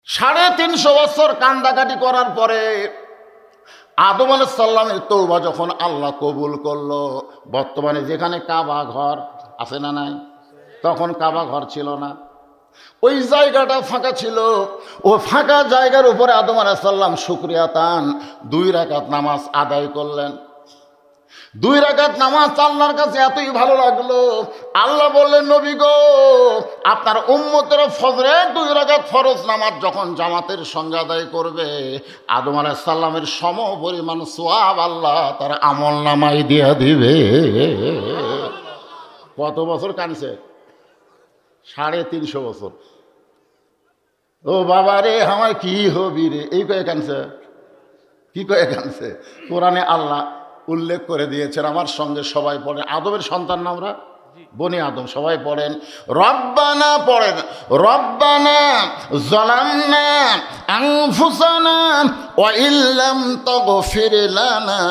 350 বছর কান্দাকাটি করার পরে আদম আলাইহিস সালামের তওবা যখন আল্লাহ কবুল করলো, বর্তমানে যেখানে কাবা ঘর আছে না নাই, তখন কাবা ঘর ছিল না, ওই জায়গাটা ফাঁকা ছিল। ও ফাঁকা জায়গার উপরে আদম আলাইহিস সালাম শুকরিয়া তান 2 রাকাত নামাজ আদায় করলেন। 2 রাকাত নামাজ আল্লাহর কাছে এতই ভালো লাগলো, আল্লাহ বললেন, নবী গো, আপনার উম্মতের ফজরে 2 রাকাত ফরজ নামাজ যখন জামাতের সঙ্গে আদায় করবে, আদম আলাইহিস সালামের সম পরিমাণ সওয়াব আল্লাহ তার আমল নামায় দিয়ে দিবে। কত বছর কানছে? 350 বছর। ও বাবা রে, আমার কি হবি রে, এই কয়ে কানছে, কি কয়ে কানছে? কোরআনে আল্লাহ উল্লেখ করে দিয়েছেন, আমার সঙ্গে সবাই পড়েন, আদমের সন্তান না আমরা, বনি আদম, সবাই পড়েন, রব্বানা পড়েন, রব্বানা যালামনা আনফুসানা ওয়া ইল্লাম তাগফির লানা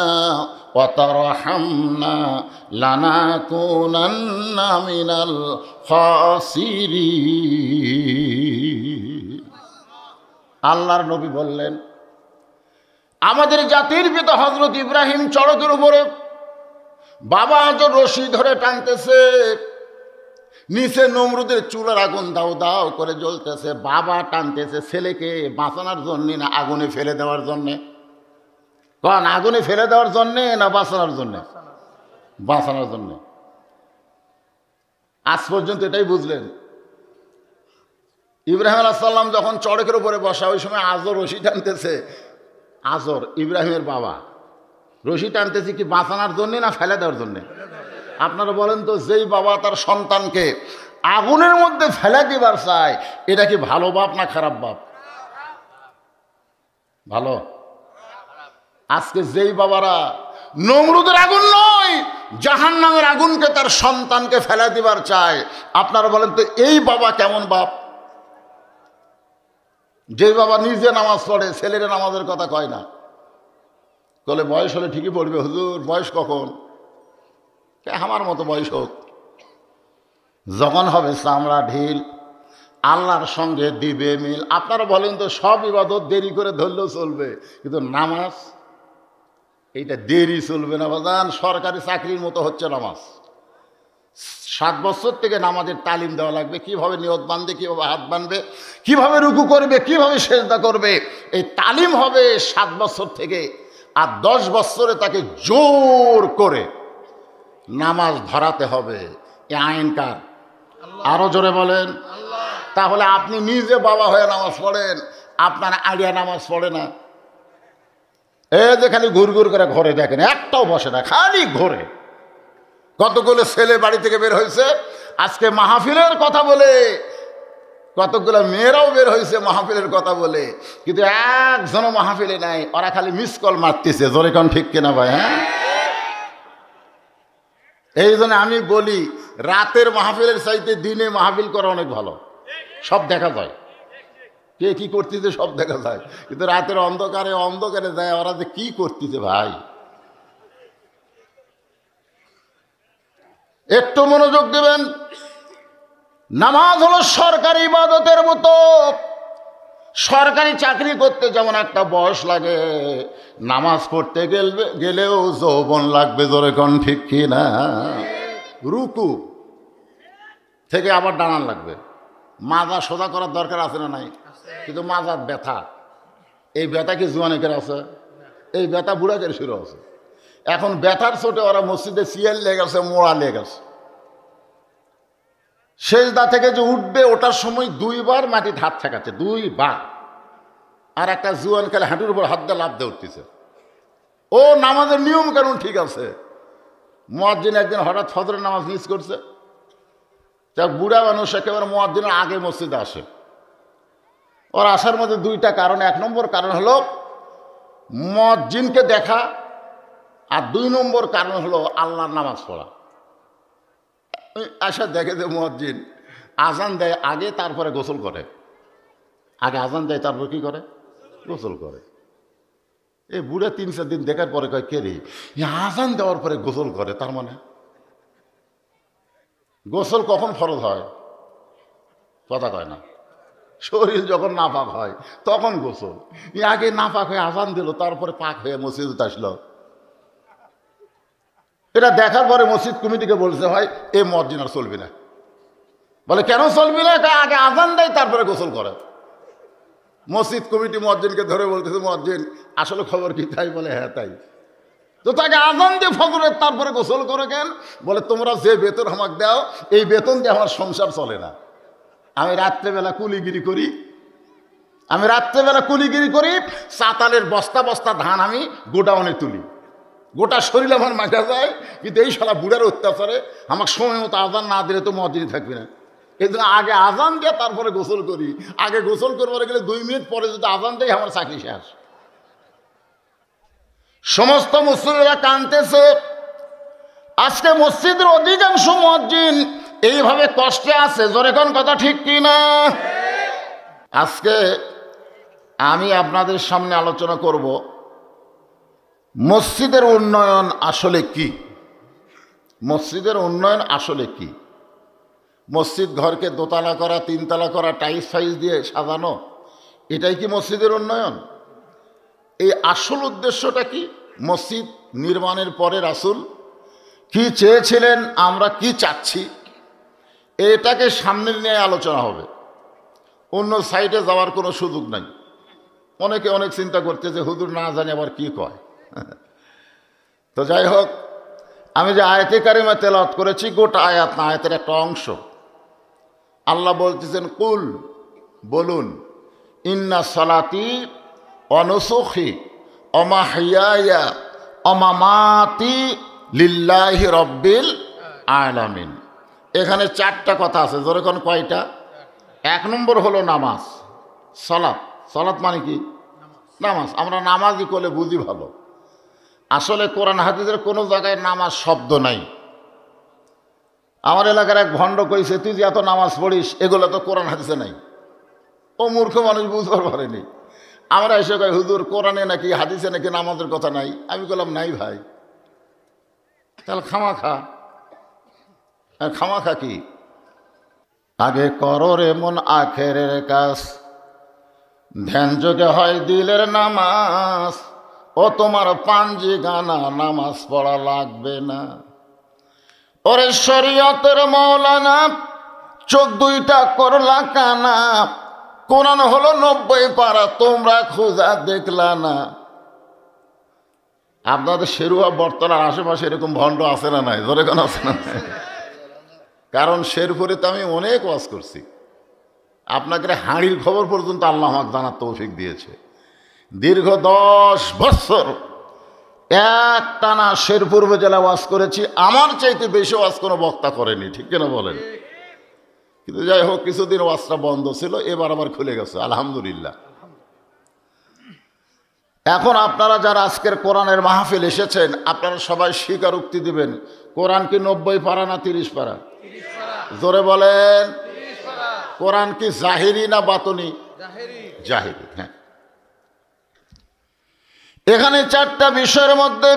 ওয়া তারহামনা লানাকুনান্না মিনাল খাসিরিন। আল্লাহর নবী বললেন, আমাদের জাতির পিতা হযরত ইব্রাহিম চড়কের উপরে বাবা আজর রশি ধরে টানতেছে, নিচে নমরুদের চুলার আগুন দাও দাও করে জ্বলতেছে, বাবা টানতেছে ছেলেকে বাঁচানোর জন্যে না আগুনে ফেলে দেওয়ার জন্যে? কারণ আগুনে ফেলে দেওয়ার জন্যে না বাঁচানোর জন্যে? বাঁচানোর জন্যে। আজ পর্যন্ত এটাই বুঝলেন। ইব্রাহিম আলাইহিস সালাম যখন চড়কের উপরে বসা, ওই সময় আজর রশি টানতেছে, আজর ইব্রাহিমের বাবা রশি টানতেছে কি বাঁচানোর জন্যে না ফেলে দেওয়ার জন্যে? আপনারা বলেন তো, যেই বাবা তার সন্তানকে আগুনের মধ্যে ফেলে দিবার চায়, এটা কি ভালো বাপ না খারাপ বাপ? ভালো। আজকে যেই বাবারা নমরুদের আগুন নয়, জাহান্নামের আগুনকে তার সন্তানকে ফেলে দিবার চায়, আপনারা বলেন তো এই বাবা কেমন বাপ? যে বাবা নিজে নামাজ পড়ে, ছেলের নামাজের কথা কয় না, বলে বয়স হলে ঠিকই পড়বে হুজুর, বয়স কখন? আমার মতো বয়স হোক, যখন হবে চামড়া ঢিল, আল্লাহর সঙ্গে দিবে মিল। আপনারা বলেন তো, সব ইবাদত দেরি করে ধরলেও চলবে, কিন্তু নামাজ এইটা দেরি চলবে না বাজান। সরকারি চাকরির মতো হচ্ছে নামাজ। 7 বছর থেকে নামাজের তালিম দেওয়া লাগবে, কিভাবে নিয়ত বাঁধবে, কিভাবে হাত বাঁধবে, কিভাবে রুকু করবে, কিভাবে সেজদা করবে, এই তালিম হবে 7 বছর থেকে। আর 10 বছরে তাকে জোর করে নামাজ ধরাতে হবে। এ আইন কার? আরো জোরে বলেন। তাহলে আপনি নিজে বাবা হয়ে নামাজ পড়েন, আপনার আইডিয়া নামাজ পড়ে না, এই যে খালি ঘুরঘুর করে ঘরে দেখেন, একটাও বসে না, খালি ঘোরে। কতগুলো ছেলে বাড়ি থেকে বের হয়েছে আজকে মাহফিলের কথা বলে, কতগুলো মেয়েরাও বের হয়েছে মাহফিলের কথা বলে, কিন্তু একজনও মাহফিলে নাই। ওরা খালি মিস কল মারতেছে। জোরে কোন ঠিক কিনা ভাই? হ্যাঁ, এই জন্য আমি বলি, রাতের মাহফিলের চাইতে দিনে মাহফিল করা অনেক ভালো। সব দেখা যায়, কে কি করতেছে সব দেখা যায়, কিন্তু রাতের অন্ধকারে অন্ধকারে যায় ওরা যে কি করতেছে ভাই। একটু মনোযোগ দেবেন। নামাজ হলো সরকারি ইবাদতের মতো। সরকারি চাকরি করতে যেমন একটা বয়স লাগে, নামাজ পড়তে গেলেও যৌবন লাগবে। জোরে কোন ঠিক কি না? রুকু থেকে আবার দাঁড়ান লাগবে, মাজা সোজা করার দরকার আছে না নাই? কিন্তু মাজার ব্যথা, এই ব্যথা কি জুয়ানিকের আছে? এই ব্যথা বুড়াকের শুরু আছে। এখন ব্যথার চোটে ওরা মসজিদে সিয়াল লেগে গেছে, মোড়া লেগে গেছে। সেজদা থেকে যে উঠবে, ওটার সময় 2 বার মাটিতে হাত ঠেকাচ্ছে, 2 বার। আর একটা জুয়ান কালে হাঁটুর উপর হাত দিয়ে লাফ দিয়ে উঠতেছে। ও নামাজের নিয়ম কানুন ঠিক আছে। মুয়াজ্জিন একদিন হঠাৎ ফজরের নামাজ মিস করছে। তা বুড়া মানুষ একেবারে মুয়াজ্জিনের আগে মসজিদে আসে। ওর আসার মধ্যে 2টা কারণ। 1 নম্বর কারণ হলো মুয়াজ্জিনকে দেখা, আর 2 নম্বর কারণ হলো আল্লাহর নামাজ পড়া। আশা দেখে যে মুয়াজ্জিন আজান দেয় আগে, তারপরে গোসল করে। আগে আজান দেয়, তারপর কি করে? গোসল করে। এই বুড়া 3-4 দিন দেখার পরে কয়, কে রে, আজান দেওয়ার পরে গোসল করে? তার মানে গোসল কখন ফরজ হয়? কথা কয় না। শরীর যখন নাপাক হয় তখন গোসল। আগে নাপাক হয়ে আজান দিল, তারপরে পাক হয়ে মসজিদে আসলো। এটা দেখার পরে মসজিদ কমিটিকে বলছে, হয় এই মসজিদ আর চলবে না। বলে কেন চলবে না? আগে আজান দেয় তারপরে গোসল করে। মসজিদ কমিটি মসজিদকে ধরে বলতেছে, মসজিদ আসলে খবর কি? তাই বলে হ্যাঁ তাই। তো তাকে আজান দিয়ে ফজরের তারপরে গোসল করে কেন? বলে তোমরা যে বেতন আমাকে দাও, এই বেতন দিয়ে আমার সংসার চলে না। আমি রাত্রেবেলা কুলিগিরি করি, চাতালের বস্তা বস্তা ধান আমি গোডাউনে তুলি, গোটা শরীর আমার মাখা যায়, কিন্তু এই শালা বুড়ার অত্যাচারে আমার সময় মতো আজান না দিলে তো মসজিদে থাকবে না। এই জন্য আগে আজান দিয়ে তারপরে গোসল করি। আগে গোসল করবার গেলে 2 মিনিট পরে যদি আজান দেয় আমার চাকরি শেষ। সমস্ত মুসলিমরা কাঁদতেছে। আজকে মসজিদের অধিকাংশ মুয়াজ্জিন এইভাবে কষ্টে আছে। জোরে কোন কথা ঠিক কি না? আজকে আমি আপনাদের সামনে আলোচনা করব মসজিদের উন্নয়ন আসলে কি। মসজিদের উন্নয়ন আসলে কি? মসজিদ ঘরকে দোতলা করা, 3 তলা করা, টাইলস ফাইলস দিয়ে সাজানো, এটাই কি মসজিদের উন্নয়ন? এই আসল উদ্দেশ্যটা কি? মসজিদ নির্মাণের পরে রাসূল কি চেয়েছিলেন, আমরা কি চাচ্ছি, এটাকে সামনে নিয়ে আলোচনা হবে। অন্য সাইডে যাওয়ার কোনো সুযোগ নাই। অনেকে অনেক চিন্তা করতে যে হুজুর না জানি আবার কি কয়। তো যাই হোক, আমি যে আয়াতে কারিমা তেলাওয়াত করেছি, গোটা আয়াত না, আয়াতের একটা অংশ। আল্লাহ বলতেছেন, কুল বলুন, ইন্না সালাতি ওয়া নুসুখি ওয়া মাহইয়ায়া ওয়া মামাতি লিল্লাহি রাব্বিল আলামিন। এখানে 4টা কথা আছে। জোরে কোন কয়টা? 1 নম্বর হলো নামাজ, সালাত। সালাত মানে কি? নামাজ। আমরা নামাজই করলে বুঝি ভালো। আসলে কোরআন হাদিসের কোনো জায়গায় নামাজ শব্দ নাই। আমার এলাকার এক ভণ্ড কইছে, তুই যে এত নামাজ পড়িস, এগুলো তো কোরআন হাদিসে নাই। ও মূর্খ মানুষ, বুঝতে পারেনি। আমরা এসে কই, হুজুর কোরআনে নাকি হাদিসে নাকি নামাজের কথা নাই। আমি বললাম, নাই ভাই। তাহলে খামাখা কি? আগে করো রে মন আখেরের কাজ, ধ্যান যোগে হয় দিলের নামাজ। ও তোমার পাঞ্জি গানা, নামাজ পড়া লাগবে না। ওরে শরীয়তের মৌলানা, চোখ 2টা করলা কানা। কোরআন হলো 90 পারা, তোমরা খোঁজা দেখলা না। আপনাদের শেরুয়া বর্তলার আশেপাশে এরকম ভণ্ড আছে না নাই? ধরে কেন আছে না? কারণ শেরপুরে তো আমি অনেক ওয়াজ করছি। আপনাকে হাঁড়ির খবর পর্যন্ত আল্লাহ আমাকে জানার তৌফিক দিয়েছে। দীর্ঘ 10 বছর একটানা শেরপুর জেলা ওয়াজ করেছি। আমার চাইতে বেশি ওয়াজ কোনো বক্তা করেনি, ঠিক কিনা বলেন? কিন্তু যাই হোক, কিছুদিন ওয়াজটা বন্ধ ছিল, এবার আবার খুলে গেছে, আলহামদুলিল্লাহ। এখন আপনারা যারা আজকের কোরআনের মাহফিল এসেছেন, আপনারা সবাই স্বীকারোক্তি দিবেন, কোরআন কি 90 পারা না 30 পারা? জোরে বলেন। কোরআন কি জাহিরি না বাতনি? জাহিরি। হ্যাঁ। এখানে 4টা বিষয়ের মধ্যে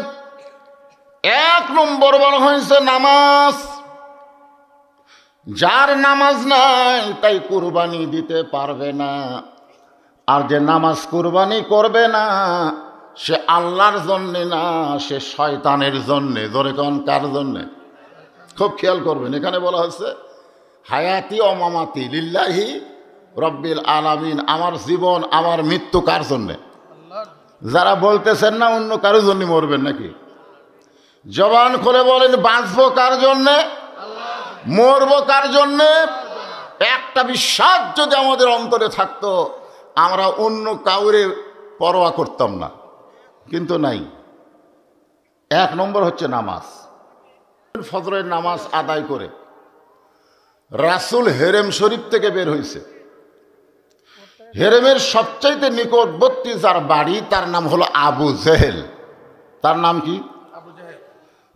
1 নম্বর বলা হয়েছে নামাজ। যার নামাজ নাই তাই কুরবানি দিতে পারবে না। আর যে নামাজ কুরবানি করবে না, সে আল্লাহর জন্যে না, সে শয়তানের জন্যে। ধরে কোন কার জন্যে? খুব খেয়াল করবেন। এখানে বলা হচ্ছে হায়াতি ও মামাতি লিল্লাহি রব্বিল আলামিন। আমার জীবন, আমার মৃত্যু কার জন্যে? যারা বলতেছেন না অন্য কারোর জন্য মরবেন নাকি, জবান খুলে বলেন, বাঁচবো কার জন্যে, মরবো কার জন্যে? একটা বিশ্বাস যদি আমাদের অন্তরে থাকতো, আমরা অন্য কাউরে পরোয়া করতাম না, কিন্তু নাই। 1 নম্বর হচ্ছে নামাজ। ফজরের নামাজ আদায় করে রাসূল হেরেম শরীফ থেকে বের হয়েছে। হেরেমের সবচাইতে নিকটবর্তী যার বাড়ি, তার নাম হলো আবু জেহেল। তার নাম কি?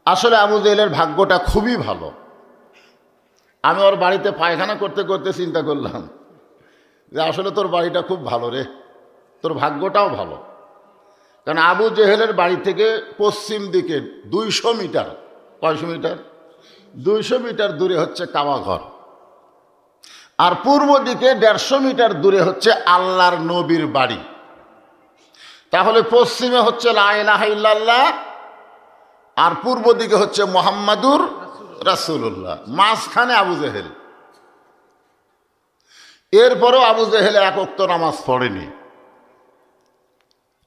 আসলে আবু জেহেলের ভাগ্যটা খুবই ভালো। আমি ওর বাড়িতে পায়খানা করতে করতে চিন্তা করলাম যে আসলে তোর বাড়িটা খুব ভালো রে, তোর ভাগ্যটাও ভালো। কারণ আবু জেহেলের বাড়ি থেকে পশ্চিম দিকে 200 মিটার, 500 মিটার, 200 মিটার দূরে হচ্ছে কাবা ঘর। আর পূর্ব দিকে 150 মিটার দূরে হচ্ছে আল্লাহর নবীর বাড়ি। তাহলে পশ্চিমে হচ্ছে লা ইলাহা ইল্লাল্লাহ, আর পূর্ব দিকে হচ্ছে মুহাম্মাদুর রাসূলুল্লাহ, মাঝখানে আবু জেহেল। এরপরও আবু জেহেল এক ওয়াক্ত নামাজ পড়েনি।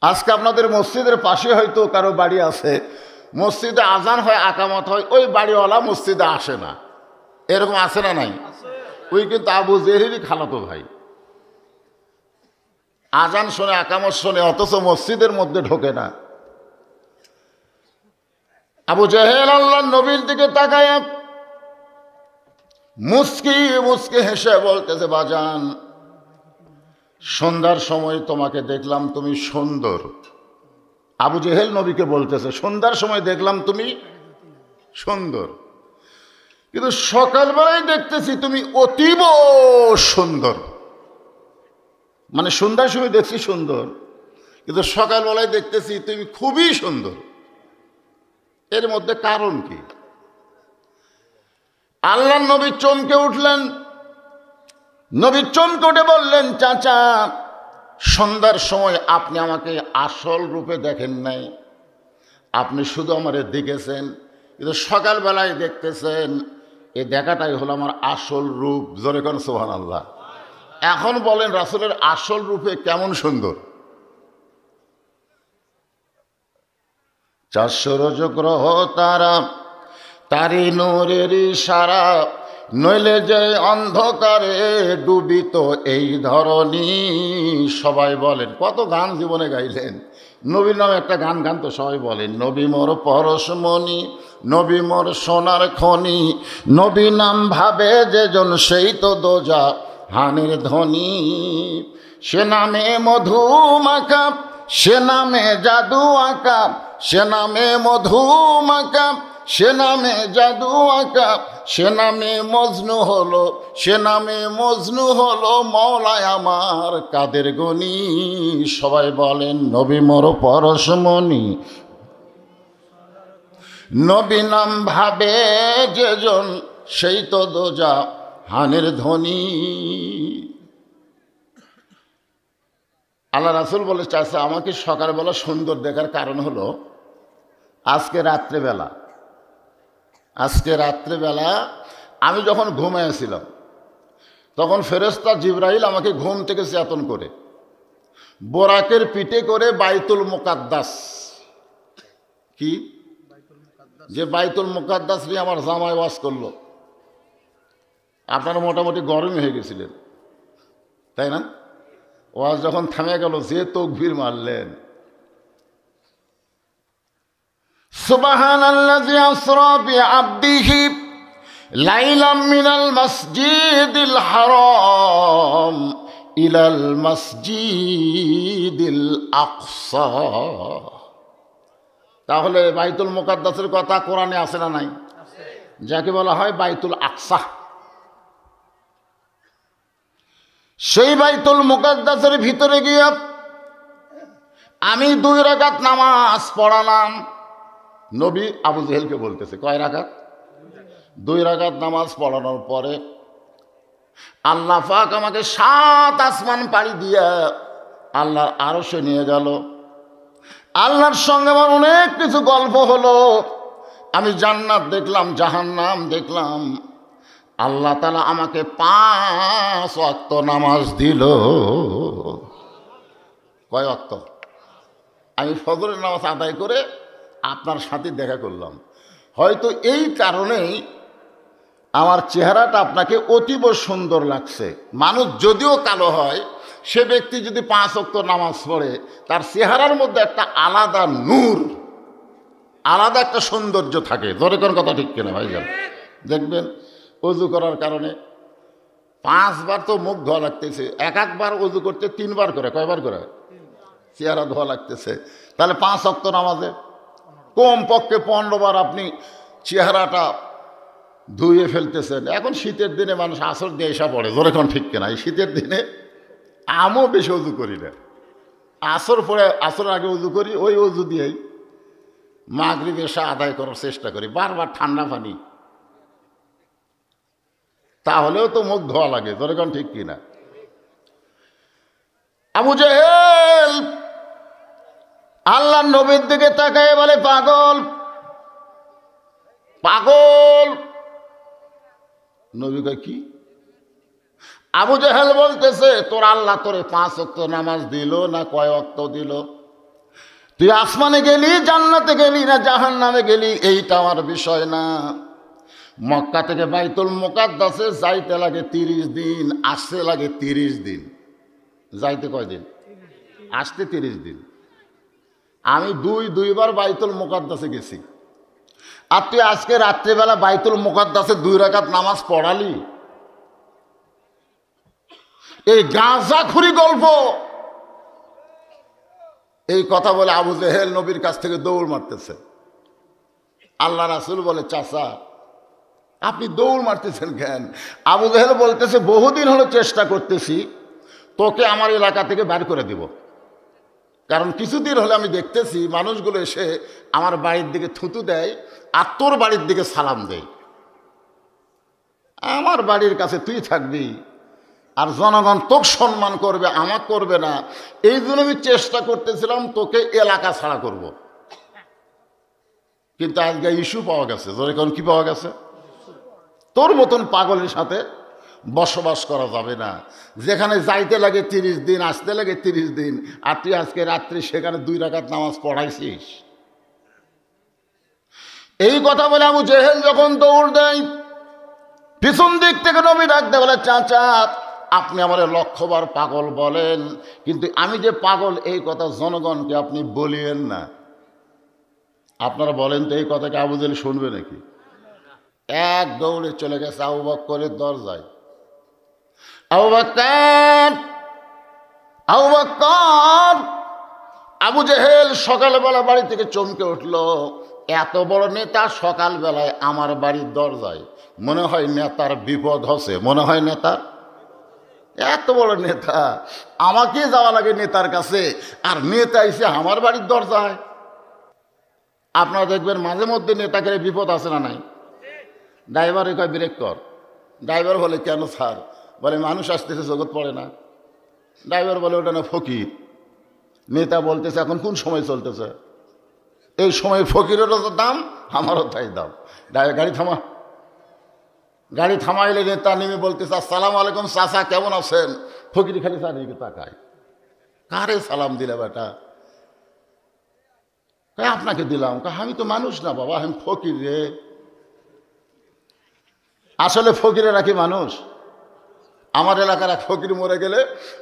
আজকে আপনাদের মসজিদের পাশে হয়তো কারো বাড়ি আছে, মসজিদে আজান হয়, আকামত হয়, ওই বাড়িওয়ালা মসজিদে আসে না, এরকম আছে না নাই? ওই কিন্তু আবু জেহেলই খালাতো ভাই। আজান শোনে, আকামত শোনে, অথচ মসজিদের মধ্যে ঢোকে না। আবু জেহেল আল্লাহর নবীর দিকে তাকায় মুস্কি মুস্কি হেসে বলতেছে, বাজান, সন্ধ্যার সময় তোমাকে দেখলাম তুমি সুন্দর। আবু জেহেল নবীকে বলতেছে, সন্ধ্যার সময় দেখলাম তুমি সুন্দর, কিন্তু সকালবেলায় দেখতেছি তুমি অতীব সুন্দর। মানে সন্ধ্যার সময় দেখছি সুন্দর, কিন্তু সকালবেলায় দেখতেছি তুমি খুবই সুন্দর। এর মধ্যে কারণ কি? আল্লাহর নবী চমকে উঠলেন। নবী চমকে উঠে বললেন, চাচা, সন্ধ্যার সময় আপনি আমাকে আসল রূপে দেখেন নাই, আপনি শুধু আমারে দেখেছেন, কিন্তু সকালবেলায় দেখতেছেন, এই দেখাটাই হলো আমার আসল রূপ। জোরে কোন সুবহানাল্লাহ। এখন বলেন রাসূলের আসল রূপে কেমন সুন্দর? 400 রজগ্রহ তারা, তারি নূরের ইশারা, নইলে যে অন্ধকারে ডুবিত এই ধরনী। সবাই বলেন, কত গান জীবনে গাইলেন, নবীর নামে একটা গান গান তো সবাই বলেন, নবী মোর পরশমণি, নবী মোর সোনার খনি, নবী নাম ভাবে যেজন সেই তো দোজা হানের ধ্বনি। সে নামে মধু মাখা, সে নামে জাদু আঁকা, সে নামে মধু মাখা, সে নামে জাদু আঁকা, সে নামে মজনু হলো, সে নামে মজনু হলো মওলায় আমার কাদের গনি। সবাই বলেন, নবী মোর পরশমণি, নবী নাম ভাবে যেজন সেই তো দোজা হানের ধ্বনি। আল্লাহ রাসূল বলে, চাচা, আমাকে সকালবেলা সুন্দর দেখার কারণ হলো আজকে রাত্রেবেলা আমি যখন ঘুমাইছিলাম, তখন ফেরেশতা জিবরাইল আমাকে ঘুম থেকে চেতন করে বোরাকের পিঠে করে বাইতুল মুকাদ্দাস, কি যে বাইতুল মুকাদ্দাস নিয়ে আমার জামাই ওয়াজ করলো। আপনারা মোটামুটি গরম হয়ে গেছিলেন, তাই না? ওয়াজ যখন থামে গেল, যে তাকবীর মারলেন, সুবহানাল্লাযী আসরা বিআবদিহি লাইলাম মিনাল মাসজিদিল হারাম ইলাল মাসজিদিল আকসা। তাহলে বাইতুল মুকাদ্দাসের কথা কোরআনে আছে না নাই? যাকে বলা হয় বাইতুল আকসা। সেই বাইতুল মুকাদ্দাসের ভিতরে গিয়ে আমি 2 রাকাত নামাজ পড়ালাম। নবী আবু জেহেলকে বলতেছে, কয় রাকাত? 2 রাকাত নামাজ পড়ানোর পরে আল্লাহ পাক আমাকে 7 আসমান পাড়ি দিয়ে আল্লাহর আরশে নিয়ে গেল। আল্লাহর সঙ্গে আমার অনেক কিছু গল্প হলো। আমি জান্নাত দেখলাম, জাহান্নাম দেখলাম। আল্লাহ তাআলা আমাকে 5 ওয়াক্ত নামাজ দিল। কয় ওয়াক্ত? আমি ফজরের নামাজ আদায় করে আপনার সাথে দেখা করলাম। হয়তো এই কারণেই আমার চেহারাটা আপনাকে অতীব সুন্দর লাগছে। মানুষ যদিও কালো হয়, সে ব্যক্তি যদি 5 ওয়াক্ত নামাজ পড়ে, তার চেহারার মধ্যে একটা আলাদা নূর, আলাদা একটা সৌন্দর্য থাকে। জোরে কোন কথা ঠিক কিনা ভাইজান? দেখবেন অজু করার কারণে 5 বার তো মুখ ধোয়া লাগতেছে, একবার অজু করতে 3 বার করে, কয়বার করে চেহারা ধোয়া লাগতেছে। তাহলে 5 ওয়াক্ত নামাজে কমপক্ষে 15 বার আপনি চেহারাটা ধুয়ে ফেলতেছেন। এখন শীতের দিনে মানুষ আসর দিয়ে এসা পড়ে, জোরে কোন ঠিক কিনা? এই শীতের দিনে আমিও বেশি অজু করি না, আসর পরে আসর আগে অজু করি, ওই অজু দিয়েই মাগরিব এশা আদায় করার চেষ্টা করি, বারবার ঠান্ডা পানি। তাহলেও তো মুখ ধোয়া লাগে, যেরকম ঠিক কিনা? আবু জেহেল আল্লাহর নবীর দিকে তাকায় বলে, পাগল পাগল। নবী কয় কি? আবু জেহেল বলতেছে, তোর আল্লাহ তোরে 5 ওয়াক্ত নামাজ দিল না কয় ওয়াক্ত দিল? তুই আসমানে গেলি, জান্নাতে গেলি না জাহান্নামে গেলি, এইটা আমার বিষয় না। মক্কা থেকে বাইতুল মুকাদ্দাসে যাইতে লাগে 30 দিন, আসতে লাগে 30 দিন। যাইতে কয় দিন? আসতে 30 দিন। আমি দুইবার বাইতুল মুকাদ্দাসে গেছি, আর তুই আজকে রাত্রিবেলা বাইতুল মুকাদ্দাসে 2 রাকাত নামাজ পড়ালি? এই গাঁজাখুরি গল্প। এই কথা বলে আবু জেহেল নবীর কাছ থেকে দৌড় মারতেছে। আল্লাহ রাসূল বলে, চাচা আপনি দৌড় মারতেছেন কেন? আবু জেহেল বলতেছে, বহুদিন হলো চেষ্টা করতেছি তোকে আমার এলাকা থেকে বের করে দিব, কারণ কিছুদিন হলে আমি দেখতেছি মানুষগুলো এসে আমার বাড়ির দিকে থুতু দেয় আর তোর বাড়ির দিকে সালাম দেয়। আমার বাড়ির কাছে তুই থাকবি আর জনগণ তোকে সম্মান করবে, আমাকে করবে না। এই জন্য আমি চেষ্টা করতেছিলাম তোকে এলাকা ছাড়া করব। কিন্তু আজকে ইস্যু পাওয়া গেছে। যেরকম কি পাওয়া গেছে? তোর মতন পাগলের সাথে বসবাস করা যাবে না। যেখানে যাইতে লাগে 30 দিন, আসতে লাগে 30 দিন, আর তুই আজকে রাত্রি সেখানে 2 রাকাত নামাজ পড়াইছিস। এই কথা বলে আবু জেহেল যখন দৌড় দেয়, পিছন দিক থেকে নবী ডাকতে বলে, চাচা আপনি আমার 100বার পাগল বলেন, কিন্তু আমি যে পাগল এই কথা জনগণকে আপনি বলিয়েন না। আপনারা বলেন তো, এই কথাকে আবু জেহেল শুনবে নাকি? এক দৌড়ে চলে গেছে আবু বকরের দরজায়। আবু বকর, আবু বকর। আবু জেহেল সকালবেলা বাড়ি থেকে চমকে উঠল। এত বড় নেতা সকালবেলায় আমার বাড়ির দরজায়, মনে হয় নেতার বিপদ হচ্ছে। মনে হয় নেতার, এত বড় নেতা, আমাকে যাওয়া লাগে নেতার কাছে, আর নেতা এসে আমার বাড়ির দরজায়। আপনারা দেখবেন মাঝে মধ্যে নেতাকে বিপদ আছে না নাই? ড্রাইভার কয় ব্রেক কর। ড্রাইভার বলে, কেন স্যার? বলে, মানুষ আসতেছে জগৎ পড়ে না। ড্রাইভার বলে, ওটা না ফকির। নেতা বলতেছে, এখন কোন সময় চলতেছে? এই সময় ফকিরেরও দাম, আমারও তাই দাম। ড্রাইভার গাড়ি থামা। গাড়ি থামাইলে নেতা নেমে বলতেছে, আসসালামু আলাইকুম চাচা, কেমন আছেন? ফকির খালি চারিদিকে তাকায়, কারে সালাম দিলে বেটা? আপনাকে দিলাম। আমি তো মানুষ না বাবা, আমি ফকির রে। আসলে ফকিরেরা কি মানুষ? আমার এলাকার এক ফকির মরে গেলে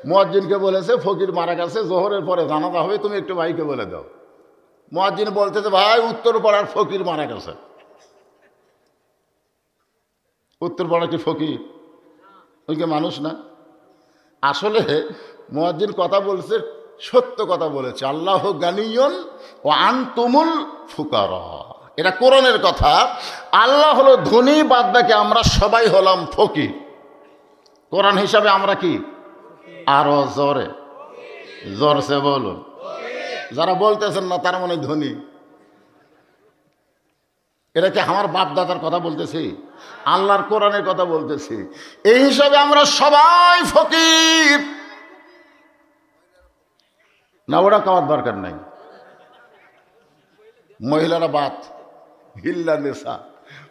মুয়াজ্জিনকে বলেছে, ফকির মারা গেছে, জোহরের পরে জানাজা হবে, তুমি একটু ভাইকে বলে দাও। মুয়াজ্জিন বলতেছে, ভাই উত্তরপাড়ার ফকির মারা গেছে। উত্তরপাড়া কি ফকির? ওই কি মানুষ না? আসলে মুয়াজ্জিন কথা বলছে, সত্য কথা বলেছে। আল্লাহ গানিয়ুন ওয়া আনতুমুল ফুকারা, এটা কোরআনের কথা। আল্লাহ হলো ধনী, বাদ বাকি আমরা সবাই হলাম ফকির। কোরআন হিসাবে আমরা কি? আরো জোরে জোরসে বলুন। যারা বলতেছেন না তার মনে ধনী। এটা কি আমার বাপ দাদার কথা বলতেছি? আল্লাহর কোরআনের কথা বলতেছি। এই হিসাবে আমরা সবাই ফকির না, ওরা খাওয়ার দরকার নাই। মহিলারা বাত, হিল্লা নেশা,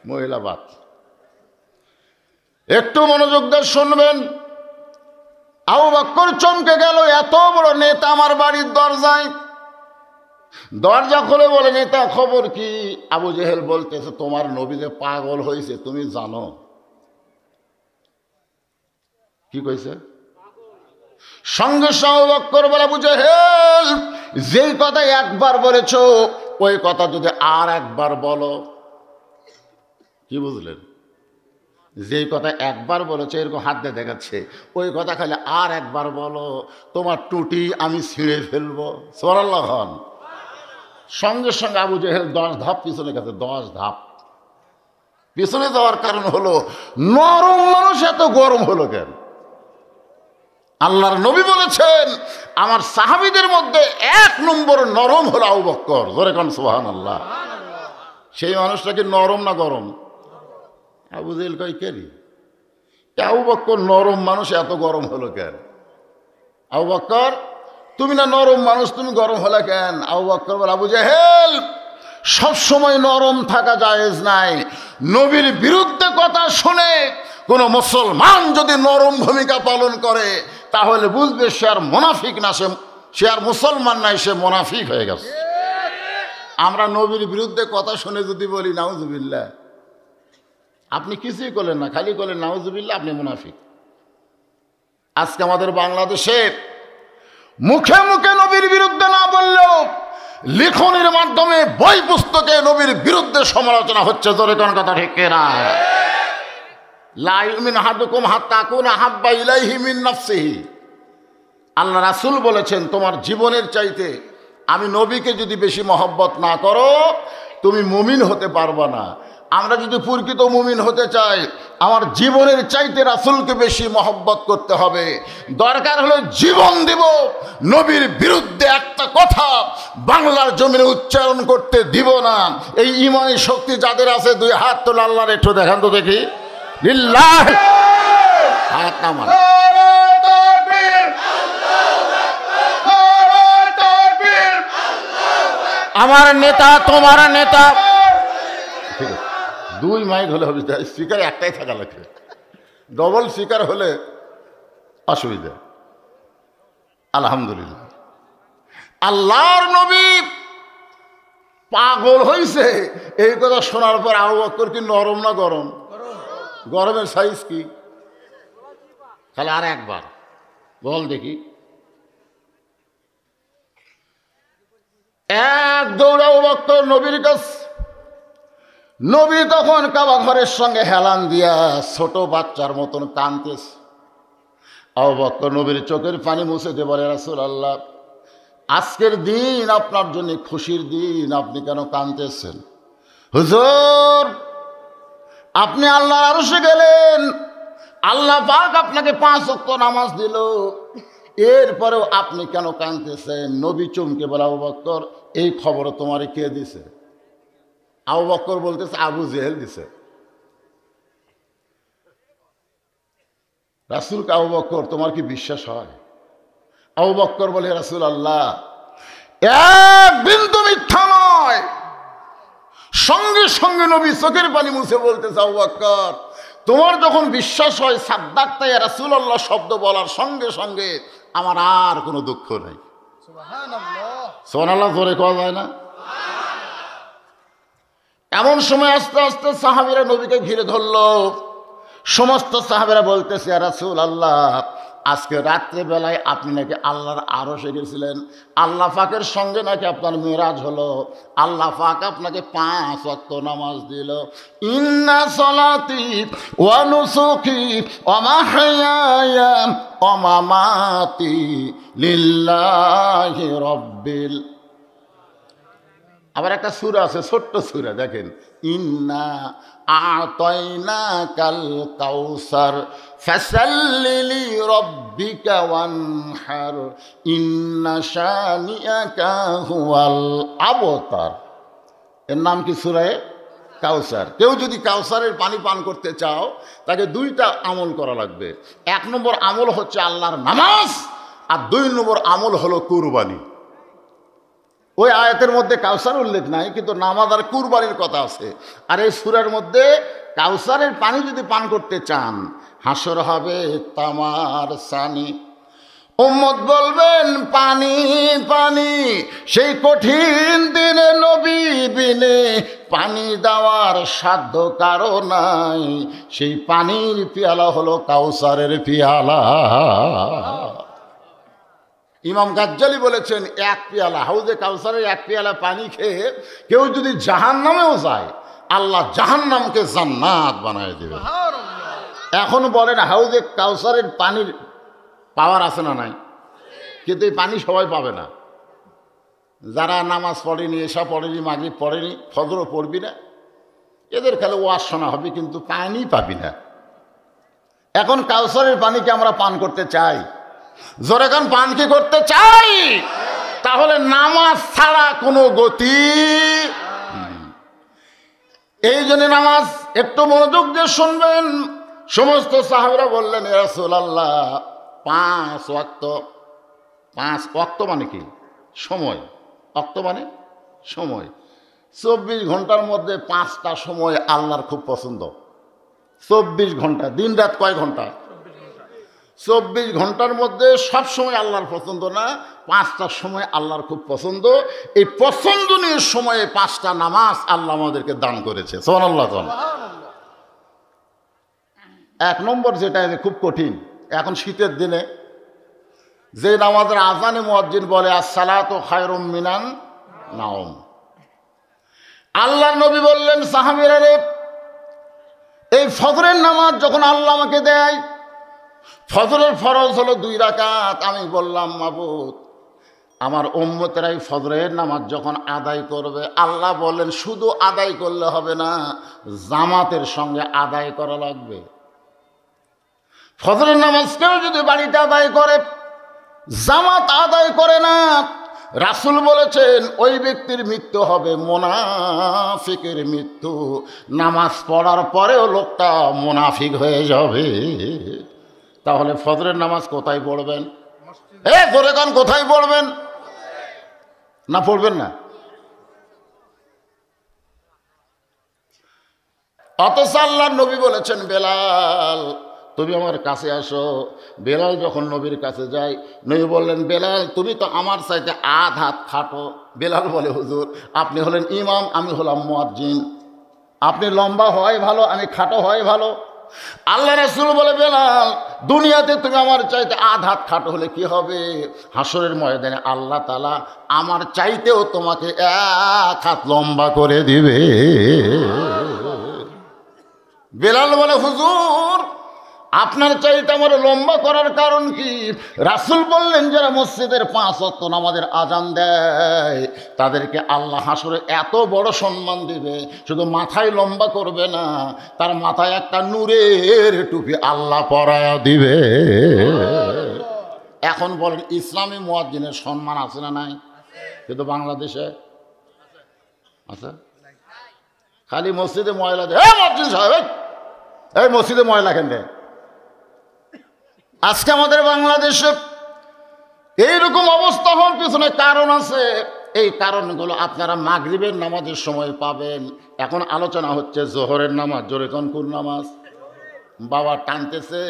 মহিলা বাত। একটু মনোযোগ দিয়ে শুনবেন। আবু বকর চমকে গেল, এত বড় নেতা আমার বাড়ির দরজায়। দরজা খুলে বলে, নেতা খবর কি? আবু জেহেল বলতেছে, তোমার নবী যে পাগল হয়েছে তুমি জানো? কি কইছে? সঙ্গে সঙ্গে আবু বকর বলে, আবু জেহেল যেই কথা একবার বলেছ ওই কথা যদি আর একবার বলো। কি বুঝলেন? যেই কথা একবার বলেছে, এরকম হাত দিয়ে দেখাচ্ছে, ওই কথা খালি আর একবার বলো, তোমার টুটি আমি ছিঁড়ে ফেলবো। সুবহানাল্লাহ। সঙ্গে সঙ্গে আবু জেহেল 10 ধাপ পিছনে গেছে। 10 ধাপ পিছনে যাওয়ার কারণ হলো, নরম মানুষ এত গরম হলো কেন? আল্লাহর নবী বলেছেন, আমার সাহাবীদের মধ্যে 1 নম্বর নরম হলো আবু বকর। জোরে কোন সুবহানাল্লাহ। সেই মানুষটা কি নরম না গরম? আবু জেহেল কই, কেরি আবু বকর নরম মানুষ, এত গরম হলো কেন? আবু বকর তুমি না নরম মানুষ, তুমি গরম হলে কেন? আবু বকর বলে, আবু জাহেল সবসময় নরম থাকা জায়েজ নাই। নবীর বিরুদ্ধে কথা শুনে কোনো মুসলমান যদি নরম ভূমিকা পালন করে তাহলে বুঝবে সে আর মুনাফিক না, সে আর মুসলমান নাই, সে মুনাফিক হয়ে গেছে। আমরা নবীর বিরুদ্ধে কথা শুনে যদি বলি নাউজুবিল্লাহ, আপনি কিছুই করলেন না, খালি করলেন নাউজুবিল্লাহ, আপনি মুনাফিক। আজকে আমাদের বাংলাদেশে মুখে মুখে নবীর বিরুদ্ধে না বললেও লিখনের মাধ্যমে বই পুস্তকে নবীর বিরুদ্ধে সমালোচনা হচ্ছে। জোরে কোন কথা ঠিক না? লা ইউমিনু আহাদুকুম হাত্তা আকুনা আহাব্বা ইলাইহি মিন নাফসিহি। আল্লাহ রাসূল বলেছেন, তোমার জীবনের চাইতে আমি নবীকে যদি বেশি মহব্বত না করো তুমি মুমিন হতে পারবা না। আমরা যদি প্রকৃত মুমিন হতে চাই আমার জীবনের চাইতে রাসূলকে বেশি মহব্বত করতে হবে। দরকার হলে জীবন দেব, নবীর বিরুদ্ধে একটা কথা বাংলার জমিনে উচ্চারণ করতে দিব না। এই ঈমানি শক্তি যাদের আছে দুই হাত তোলে, আল্লাহর একটু দেখান তো দেখি। লিল্লাহ, হাত নামান। আমার নেতা তোমার নেতা, ঠিক আছে, দুই মাইক হলে হবে, স্পিকার একটাই থাকা লাগবে, ডবল স্পিকার হলে অসুবিধা। আলহামদুলিল্লাহ, আল্লাহর নবী পাগল হয়েছে এই কথা শোনার পর। আবু বকর কি নরম না গরম? গরমের সাইজ কি? তাহলে আর একবার বল দেখি। এক দৌড় আবু বকর নবীর কাছে। নবী তখন কাবা ঘরের সঙ্গে হেলান দিয়া ছোট বাচ্চার মতন কাঁদতেছে। আবু বকর নবীর চোখের পানি মুছে দিয়ে বলে, রাসূলুল্লাহ, আজকের দিন আপনার জন্য খুশির দিন, আপনি কেন কাঁদতেছেন? হুজুর, আপনি আল্লাহর আরশে গেলেন, আল্লাহ পাক আপনাকে 5 ওয়াক্ত নামাজ দিল, এরপরেও আপনি কেন কাঁদতেছেন? নবী চমকে বলে, আবু বকর, এই খবর তোমারে কে দিছে? আবু বকর বলতেছে, আবু জেহেল দিছে। রাসূলকে, আবু বকর তোমার কি বিশ্বাস হয়? আবু বকর বলে, রাসূলুল্লাহ, এক বিন্দু মিথ্যা নয়। সঙ্গে সঙ্গে নবী চোখের পানি মুছে বলতেছে, আবু বকর তোমার যখন বিশ্বাস হয় সাদ্দাক্তা ইয়া রাসূলুল্লাহ শব্দ বলার সঙ্গে সঙ্গে আমার আর কোনো দুঃখ নাই। সুবহানাল্লাহ, সুবহানাল্লাহ জোরে কওয়া যায় না? এমন সময় আস্তে আস্তে সাহাবীরা নবীকে ঘিরে ধরল। সমস্ত সাহাবীরা বলতেছে, ইয়া রাসূলুল্লাহ, আজকে রাত্রেবেলায় আপনি নাকি আল্লাহর আরশে গেছিলেন, আল্লাহ পাকের সঙ্গে নাকি আপনার মেরাজ হলো, আল্লাহ পাক আপনাকে 5 ওয়াক্ত নামাজ দিল। ইন্না সলাতি ওয়া নুসুকি ওয়া মাহইয়ায়া ওয়া মামাতি লিল্লাহি রাব্বিল। আবার একটা সূরা আছে, ছোট্ট সূরা, দেখেন, ইন্না আ'তাইনাকাল কাউসার ফাসাল্লি লিরাব্বিকা ওয়ানহার ইন্না শানিআকা হুয়াল আবতার। এর নাম কি? সূরা কাউসার। কেউ যদি কাউসারের পানি পান করতে চাও তাকে 2টা আমল করা লাগবে। 1 নম্বর আমল হচ্ছে আল্লাহর নামাজ, আর 2 নম্বর আমল হলো কুরবানি। ওই আয়াতের মধ্যে কাউসার উল্লেখ নাই, কিন্তু নামাজ আর কুরবানির কথা আছে। আর এই সূরার মধ্যে কাউসারের পানি যদি পান করতে চান, হাসর হবে তামার সানি, উম্মত বলবেন পানি পানি, সেই কঠিন দিনে নবী বিনে পানি দেওয়ার সাধ্য কারো নাই, সেই পানির পিয়ালা হলো কাউসারের পিয়ালা। ইমাম গাজ্জালি বলেছেন, 1 পেয়ালা হাউজে কাউসারের 1 পেয়ালা পানি খেয়ে কেউ যদি জাহান্নামেও যায়, আল্লাহ জাহান্নামকে জান্নাত বানায় দেবে। এখন বলেন, হাউজে কাউসারের পানির পাওয়ার আছে না নাই? কিন্তু এই পানি সবাই পাবে না। যারা নামাজ পড়েনি, এশা পড়েনি, মাগরিব পড়েনি, ফজরও পড়বি না, এদের খালি ওয়াজ শোনা হবে, কিন্তু পানি পাবি না। এখন কাউসারের পানিকে আমরা পান করতে চাই, জোরে কান পান কি করতে চাই, তাহলে নামাজ ছাড়া কোনো গতি। এই জন্য নামাজ একটু মনোযোগ দিয়ে শুনবেন। সমস্ত সাহাবীরা বললেন, ইয়া রাসূলুল্লাহ, 5 ওয়াক্ত। 5 ওয়াক্ত মানে কি? সময়। ওয়াক্ত মানে সময়। 24 ঘন্টার মধ্যে 5টা সময় আল্লাহর খুব পছন্দ। 24 ঘন্টা, দিন রাত কয় ঘন্টা? 24 ঘন্টার মধ্যে সব সময় আল্লাহর পছন্দ না, 5টা সময় আল্লাহর খুব পছন্দ। এই পছন্দনীয় সময়ে 5টা নামাজ আল্লাহ আমাদেরকে দান করেছে। সুবহানাল্লাহ। 1 নম্বর যেটা খুব কঠিন, এখন শীতের দিনে যে নামাজের আজানে মুয়াজ্জিন বলে আসসালাতু খায়রুম মিনান নাওম। আল্লাহর নবী বললেন, সাহাবীরা রে, এই ফজরের নামাজ যখন আল্লাহ আমাকে দেয়, ফজরের ফরজ হলো 2 রাকাত। আমি বললাম, মাবুদ, আমার উম্মতেরা এই ফজরের নামাজ যখন আদায় করবে, আল্লাহ বললেন শুধু আদায় করলে হবে না, জামাতের সঙ্গে আদায় করা লাগবে। ফজরের নামাজ কেউ যদি বাড়িতে আদায় করে, জামাত আদায় করে না, রাসূল বলেছেন ওই ব্যক্তির মৃত্যু হবে মুনাফিকের মৃত্যু। নামাজ পড়ার পরেও লোকটা মুনাফিক হয়ে যাবে। তাহলে ফজরের নামাজ কোথায় পড়বেন? জোরে কান, কোথায় পড়বেন? না পড়বেন না? অথচ আল্লাহর নবী বলেছেন, বেলাল তুমি আমার কাছে আসো। বেলাল যখন নবীর কাছে যায়, নবী বললেন, বেলাল তুমি তো আমার চাইতে আধ হাত খাটো। বেলাল বলে, হুজুর আপনি হলেন ইমাম, আমি হলাম মুয়াজ্জিন। আপনি লম্বা হয় ভালো, আমি খাটো হয় ভালো। আল্লাহ রাসূল বলে, বেলাল দুনিয়াতে তুমি আমার চাইতে আধ হাত খাটো হলে কি হবে? হাসরের ময়দানে আল্লাহ তাআলা আমার চাইতেও তোমাকে 1 হাত লম্বা করে দিবে। বেলাল বলে, হুজুর আপনার চাইতে আমার লম্বা করার কারণ কি? রাসূল বললেন, যারা মসজিদের 5 ওয়াক্ত নামাজের আজান দেয় তাদেরকে আল্লাহ হাসরে এত বড় সম্মান দিবে, শুধু মাথায় লম্বা করবে না, তার মাথায় একটা নূরের টুপি আল্লাহ পরায়া দিবে। এখন বলেন, ইসলামী মুয়াজ্জিনের সম্মান আছে না নাই? কিন্তু বাংলাদেশে আছে। খালি মসজিদে ময়লা দেয়, মুয়াজ্জিন সাহেব এই মসজিদে ময়লা কেন দেয়? আজকে আমাদের বাংলাদেশে এইরকম অবস্থা হওয়ার পিছনে কারণ আছে। এই কারণগুলো আপনারা মাগরিবের নামাজের সময় পাবেন। এখন আলোচনা হচ্ছে জোহরের নামাজ। জোরে কোন কোন নামাজ? বাবা টানতেছে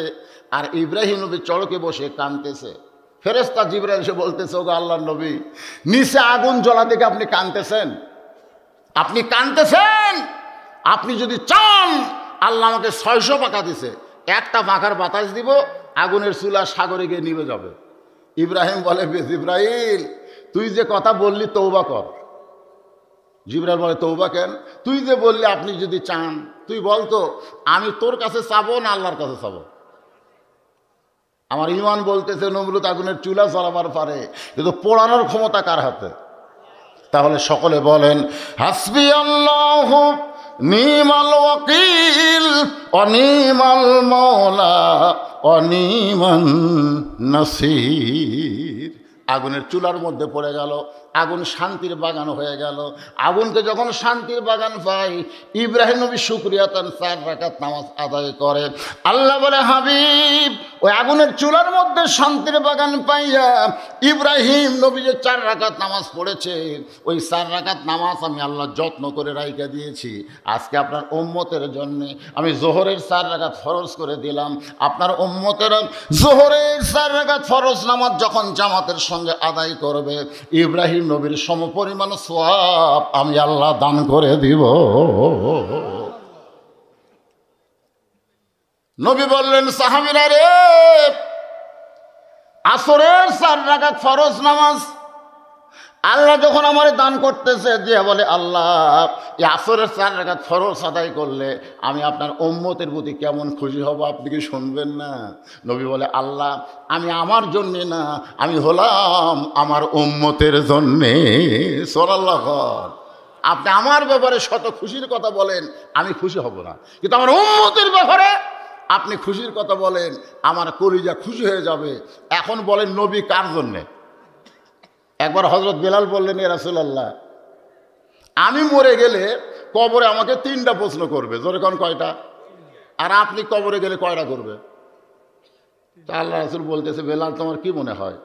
আর ইব্রাহিম নবী চড়কে বসে কাঁদতেছে। ফেরেশতা জিবরাইল এসে বলতেছে, ওগো আল্লাহর নবী, নিচে আগুন জ্বলা থেকে আপনি কাঁদতেছেন, আপনি কাঁদতেছেন। আপনি যদি চান, আল্লাহ আমাকে 600 পাকা দিছে, একটা পাখার বাতাস দিব, আগুনের চুলা সাগরে গিয়ে নিভে যাবে। ইব্রাহিম বলে, জিবরাইল তুই যে কথা বললি তওবা কর। জিবরাইল বলে, তওবা কেন? তুই যে বললি আপনি যদি চান, তুই বলতো আমি তোর কাছে চাবো না আল্লাহর কাছে চাবো? আমার ঈমান বলতেছে নমরুদ আগুনের চুলা জ্বালাবার পারে, কিন্তু পোড়ানোর ক্ষমতা কার হাতে? তাহলে সকলে বলেন, হাসবি আল্লাহু নিমাল ওয়াকিল অনিমাল মওলা অনিমান নাসির। আগুনের চুলার মধ্যে পড়ে গেল, আগুন শান্তির বাগান হয়ে গেল। আগুনকে যখন শান্তির বাগান পাই, ইব্রাহিম নবী শুকরিয়া তান 4 রাকাত নামাজ আদায় করে। আল্লাহ বলে, হাবিব ওই আগুনের চুলার মধ্যে শান্তির বাগান পাইয়া ইব্রাহিম নবী যে 4 রাকাত নামাজ পড়েছে, ওই 4 রাকাত নামাজ আমি আল্লাহ যত্ন করে রাইখা দিয়েছি। আজকে আপনার উম্মতের জন্যে আমি জোহরের 4 রাকাত ফরজ করে দিলাম। আপনার উম্মতেরা জোহরের 4 রাকাত ফরজ নামাজ যখন জামাতের সঙ্গে আদায় করবে, ইব্রাহিম নবীর সমপরিমাণ সওয়াব আমি আল্লাহ দান করে দিব। নবী বললেন, সাহাবীরা রে, আসরের 4 রাকাত ফরজ নামাজ আল্লাহ যখন আমার দান করতেছে, দিয়ে বলে, আল্লাহ এই আসরের 4 রাকাত ফরজ আদায় করলে আমি আপনার উম্মতের প্রতি কেমন খুশি হব, আপনি কি শুনবেন না? নবী বলে, আল্লাহ আমি আমার জন্যে না, আমি হলাম আমার উম্মতের জন্যে। সুবহানাল্লাহ। আপনি আমার ব্যাপারে শত খুশির কথা বলেন, আমি খুশি হব না, কিন্তু আমার উম্মতের ব্যাপারে আপনি খুশির কথা বলেন, আমার কলিজা খুশি হয়ে যাবে। এখন বলেন, নবী কার জন্যে? একবার হযরত বেলাল বললেন, ইয়া রাসূলুল্লাহ আমি মরে গেলে কবরে আমাকে 3টা প্রশ্ন করবে। জোরে কোন কয়টা? আর আপনি কবরে গেলে কয়টা করবে? তা আল্লাহ রাসূল বলতেছে, বেলাল তোমার কি মনে হয়?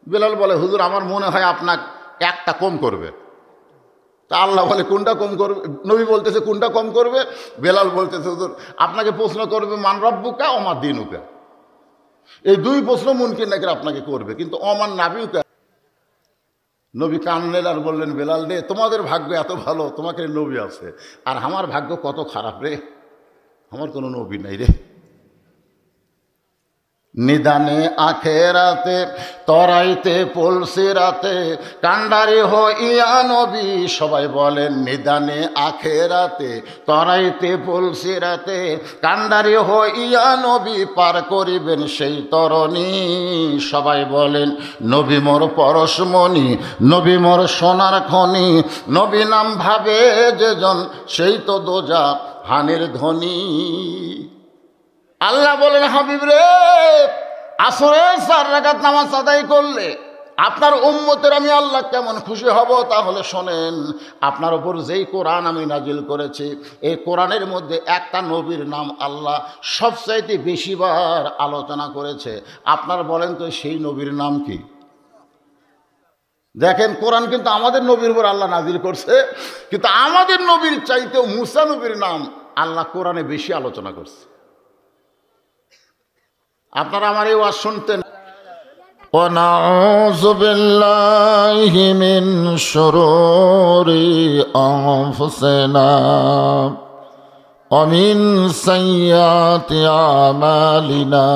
বেলাল বলে, হুজুর আমার মনে হয় আপনার একটা কম করবে। তা আল্লাহ বলে, কোনটা কম করবে? নবী বলতেছে কোনটা কম করবে? বেলাল বলতেছে, হুজুর আপনাকে প্রশ্ন করবে মান রব্বুকা ওমা দীনুকা। এই দুই প্রশ্ন মুনকির নাকির আপনাকে করবে, কিন্তু অমান নাবিউকা। নবী কানলেন আর বললেন, বেলাল রে, তোমাদের ভাগ্য এত ভালো, তোমাকে নবী আছে, আর আমার ভাগ্য কত খারাপ রে, আমার কোনো নবী নাই রে। নিদানে আখেরাতে তরাইতে পলসিরাতে কান্ডারি হইয়া নবী। সবাই বলেন, নিদানে আখেরাতে তরাইতে পলসিরাতে কান্ডারি হইয়া নবী পার করিবেন সেই তরণী। সবাই বলেন, নবী মোর পরশমণি, নবী মোর সোনার খনি, নবী নাম ভাবে যেজন সেই তো দোজা হানের ধ্বনি। আল্লাহ বলেন, হাবিব রে, আসরের 4 রাকাত নামাজ আদায় করলে আপনার উম্মতের আমি আল্লাহ কেমন খুশি হব, তাহলে শোনেন। আপনার উপর যেই কোরআন আমি নাজিল করেছি, এই কোরআনের মধ্যে একটা নবীর নাম আল্লাহ সবচাইতে বেশিবার আলোচনা করেছে। আপনার বলেন তো সেই নবীর নাম কি? দেখেন, কোরআন কিন্তু আমাদের নবীর উপর আল্লাহ নাজিল করছে, কিন্তু আমাদের নবীর চাইতেও মুসা নবীর নাম আল্লাহ কোরআনে বেশি আলোচনা করছে। আপনারা আমার এই ওয়াজ শুনতেন। ওয়ানাউযু বিল্লাহি মিন শুরুরি আনফুসিনা ওয়া মিন সাইয়্যাতি আমালিনা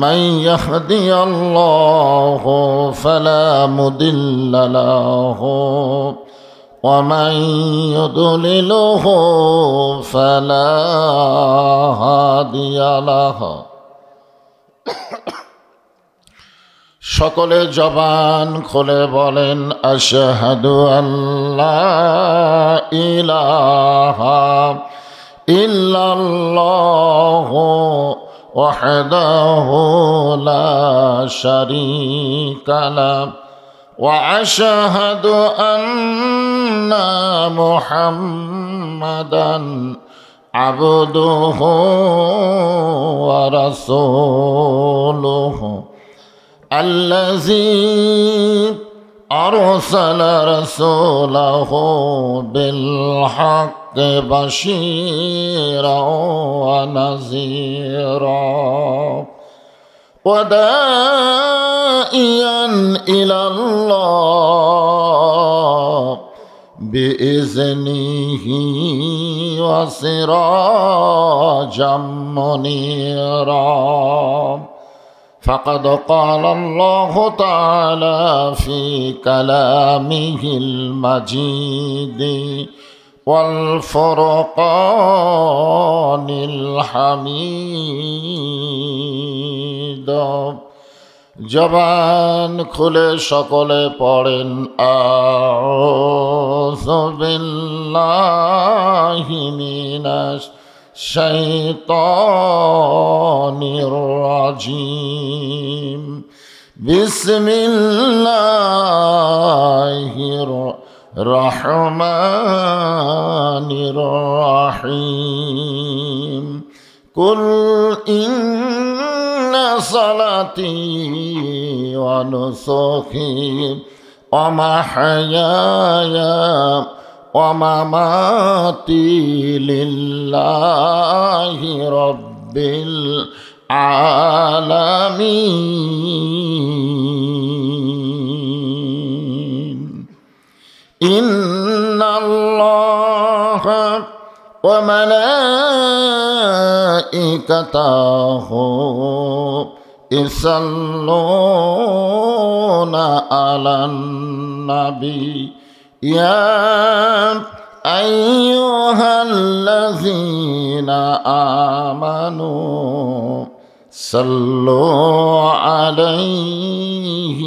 মান ইয়াহদিয়াল্লাহু ফালা মুদিল্লা লাহু ওয়া মান ইউদ্লিলহু ফালা হাদিয়া লাহু। সকলে জবান খুলে বলেন, আশহাদু আল্লা ইলাহা ইল্লাল্লাহু ওয়াহদাহু লা শারীকা লাহু ওয়া আশহাদু আন্না মুহাম্মাদান আবদুহু ওয়া রাসূলুহু الذي أرسل رسوله بالحق بشيرا ونذيرا وداعيا إلى الله بإذنه وسراجا منيرا فقد قال الله تعالى في كلامه المجيد والفرقان الحميد। জবান খুলে সকলে পড়েন, আউযু বিল্লাহি মিনাশ শাইতানির রাজিম বিসমিল্লাহির রহমানির রহিম কুল ইন্না সালাতি ওয়া নুসুকি ওয়া মাহইয়ায়া ومماتي لله رب العالمين إن الله وملائكته يصلون على النبي يا أيها الذين آمنوا صلوا عليه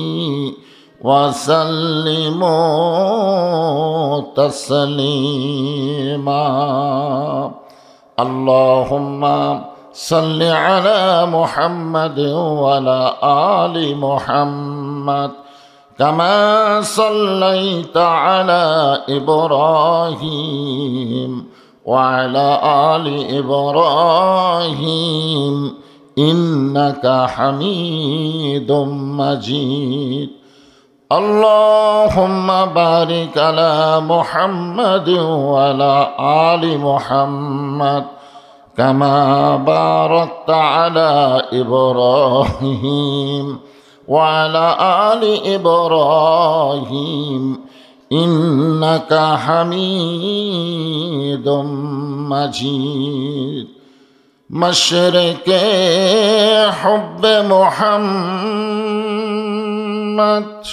وسلموا تسليما اللهم صل على محمد وعلى آل محمد كما صليت على إبراهيم وعلى آل إبراهيم إنك حميد مجيد اللهم بارك على محمد وعلى آل محمد كما باركت على إبراهيم وعلى آل إبراهيم إنك حميد مجيد مشرق حب محمد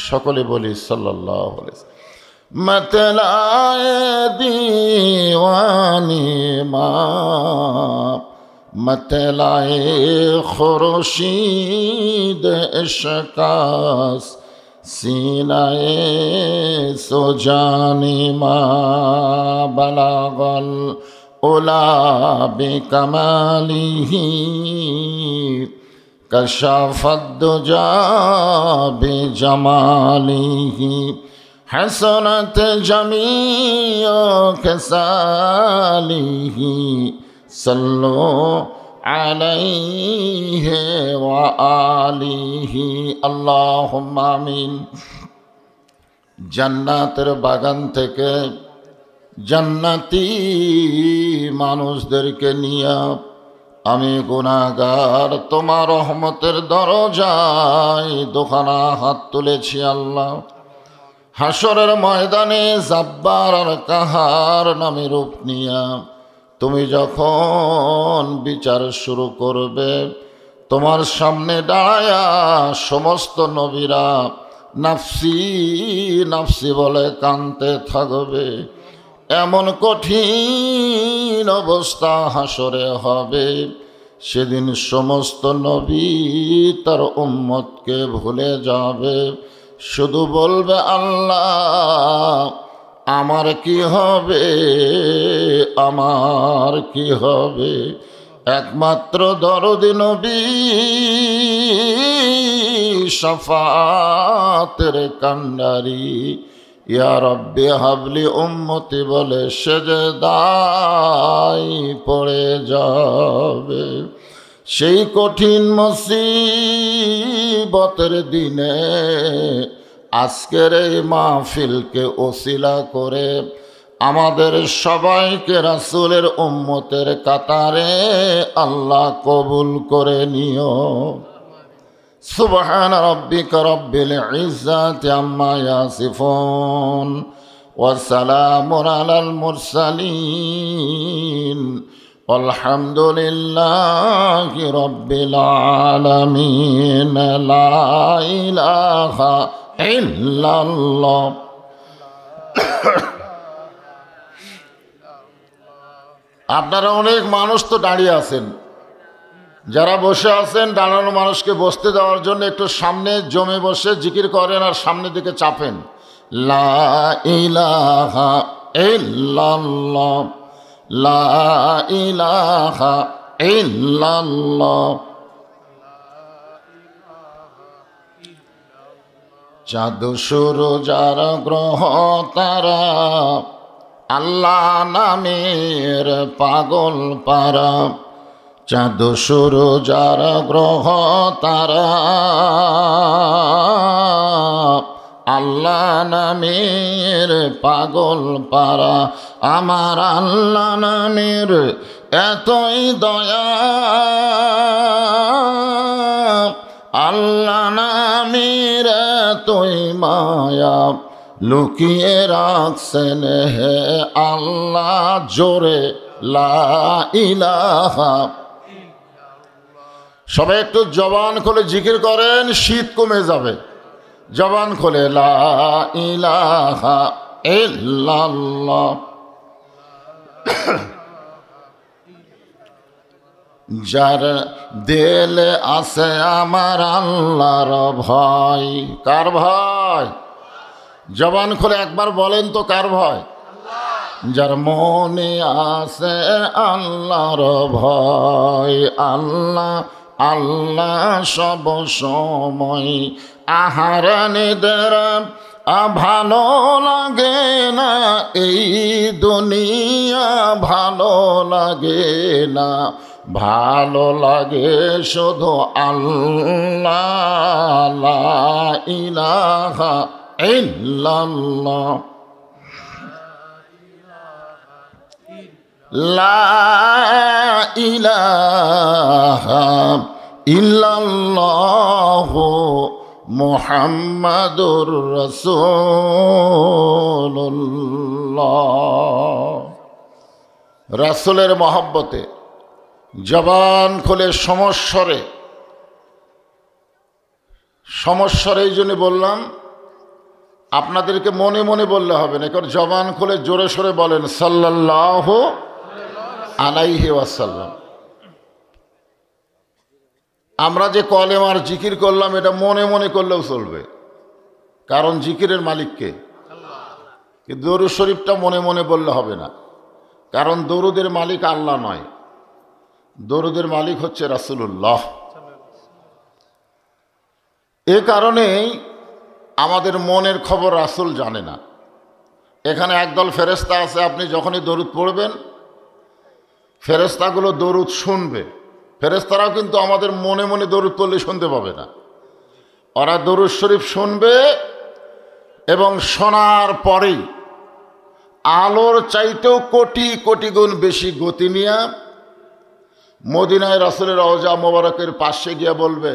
সকলে বলি সাল্লাল্লাহু আলাইহি ওয়াসাল্লাম मतलाए दीवानी माँ मतलाए खुर्शीद इश्क़ास सीनाए सुजानी माँ बलागल उला बिकमालिही कशाफत दुजा बिजमालिही हसनत जमीओ खसालिही सल्लो अलैहि व आलिही अल्लाहुम्मा आमीन। জান্নাতের বাগান থেকে জান্নাতি মানুষদেরকে নিয়ে আমি গুনাহগার তোমার রহমতের দরজায় দুখানা হাত তুলেছি আল্লাহ। হাসরের ময়দানে জাব্বার আর কাহার নামে রূপ নিয়া তুমি যখন বিচার শুরু করবে তোমার সামনে দাঁড়ায়া সমস্ত নবীরা নাফসি নাফসি বলে কাঁদতে থাকবে। এমন কঠিন অবস্থা হাসরে হবে, সেদিন সমস্ত নবী তার উম্মতকে ভুলে যাবে, শুধু বলবে আল্লাহ আমার কি হবে, আমার কি হবে। একমাত্র দরদি নবী শাফাতের কান্ডারি ইয়া রব্বি হাবলি উম্মতি বলে সেজদায় পড়ে যাবে। সেই কঠিন মুসিবতের দিনে আজকের এই মাহফিলকে ওসিলা করে আমাদের সবাইকে রাসূলের উম্মতের কাতারে আল্লাহ কবুল করে নিও। সুবহান রাব্বিকা রাব্বিল ইজ্জাতি আম্মা ইয়াসিফুন ওয়া সালামুন আলাল মুরসালিন আলহামদুলিল্লাহি রাব্বিল আলামিন। লা ইলাহা ইল্লাল্লাহ। আপনারা অনেক মানুষ তো দাঁড়িয়ে আছেন, যারা বসে আছেন দাঁড়ানো মানুষকে বসতে দেওয়ার জন্য একটু সামনে জমে বসে জিকির করেন আর সামনের দিকে চাপেন। লা ইলাহা ইল্লাল্লাহ, লা ইলাহা ইল্লাল্লাহ। চাঁদ সূরজ আর গ্রহ তারা আল্লাহ নামের পাগল পারা। চাঁদ সূরজ আর গ্রহ তারা আল্লাহ নামের পাগল পারা। আমার আল্লাহ নামের এতই দয়া, আল্লাহ নামের এতই মায়া, লুকিয়ে রাখছেন হে আল্লাহ জোরে লা ইলাহা। সবাই একটু জবান খুলে জিকির করেন, শীত কমে যাবে। জবান খুলে লা ইলাহা ইল্লাল্লাহ। যার দিলে আছে আমার আল্লাহর ভয়। কার ভয়? জবান খুলে একবার বলেন তো কার ভয়? যার মনে আছে আল্লাহর ভয়। আল্লাহ আল্লাহ সব সময় আহার নিদ্রা ভালো লাগে না এই দুনিয়া, ভালো লাগে না, ভালো লাগে শুধু আল্লাহ, লা ইলাহা ইল্লাল্লাহ, লা ইলাহা ইল্লাল্লাহু মুহাম্মাদুর রাসূলুল্লাহ। রাসূলের মহব্বতে জবান খুলে সমস্বরে এই জন্য বললাম, আপনাদেরকে মনে মনে বললে হবে না, কারণ জবান খুলে জোরে সোরে বলেন সাল্লাল্লাহু আলাইহি ওয়াসাল্লাম। আমরা যে কলেমার জিকির করলাম এটা মনে মনে করলেও চলবে, কারণ জিকিরের মালিককে। কিন্তু দরুদ শরীফটা মনে মনে বললে হবে না, কারণ দরুদের মালিক আল্লাহ নয়, দরুদের মালিক হচ্ছে রাসূলুল্লাহ। এ কারণেই আমাদের মনের খবর রাসূল জানে না। এখানে একদল ফেরেশতা আছে, আপনি যখনই দরুদ পড়বেন ফেরেশতাগুলো দরুদ শুনবে। ফেরেশতারাও কিন্তু আমাদের মনে মনে দরুদ পড়লে শুনতে পাবে না, ওরা দরুদ শরীফ শুনবে এবং শোনার পরেই আলোর চাইতেও কোটি কোটি গুণ বেশি গতি নিয়ে মদিনায় রাসূলের রওজা মোবারকের পাশে গিয়ে বলবে,